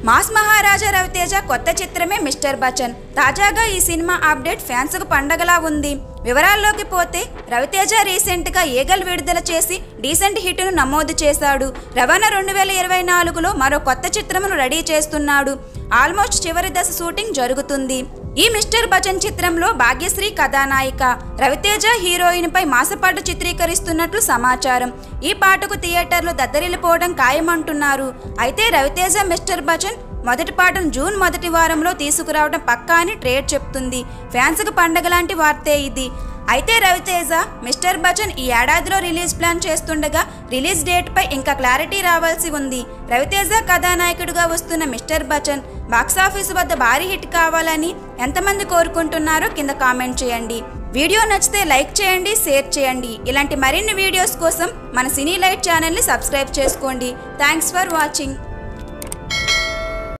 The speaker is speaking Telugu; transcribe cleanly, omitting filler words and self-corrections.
మాస్ మహారాజా రవితేజ కొత్త చిత్రమే మిస్టర్ బచ్చన్. తాజాగా ఈ సినిమా అప్డేట్ ఫ్యాన్స్ కు పండగలా ఉంది. వివరాల్లోకి పోతే రవితేజ రీసెంట్ గా ఈగల్ విడుదల చేసి డీసెంట్ హిట్ ను నమోదు చేశాడు. రవాణా 2024లో మరో కొత్త చిత్రమును రెడీ చేస్తున్నాడు. ఆల్మోస్ట్ చివరి దశ షూటింగ్ జరుగుతుంది. ఈ మిస్టర్ బచ్చన్ చిత్రంలో భాగ్యశ్రీ కథానాయిక, రవితేజ హీరోయిన్ పై మాసపాటు చిత్రీకరిస్తున్నట్లు సమాచారం. ఈ పాటకు థియేటర్లు దద్దరిల్లిపోవడం ఖాయమంటున్నారు. అయితే రవితేజ మిస్టర్ బచ్చన్ మొదటి పాటను జూన్ మొదటి వారంలో తీసుకురావడం పక్కా అని ట్రేడ్ చెప్తుంది. ఫ్యాన్స్ కు పండగ లాంటి వార్తే ఇది. అయితే రవితేజ మిస్టర్ బచ్చన్ ఈ ఏడాదిలో రిలీజ్ ప్లాన్ చేస్తుండగా రిలీజ్ డేట్ పై ఇంకా క్లారిటీ రావాల్సి ఉంది. రవితేజ కథానాయకుడిగా వస్తున్న మిస్టర్ బచ్చన్ బాక్సాఫీస్ వద్ద భారీ హిట్ కావాలని ఎంతమంది కోరుకుంటున్నారో కింద కామెంట్ చేయండి. వీడియో నచ్చితే లైక్ చేయండి, షేర్ చేయండి. ఇలాంటి మరిన్ని వీడియోస్ కోసం మన సినీ లైట్ ఛానల్ని సబ్స్క్రైబ్ చేసుకోండి. Thanks for watching.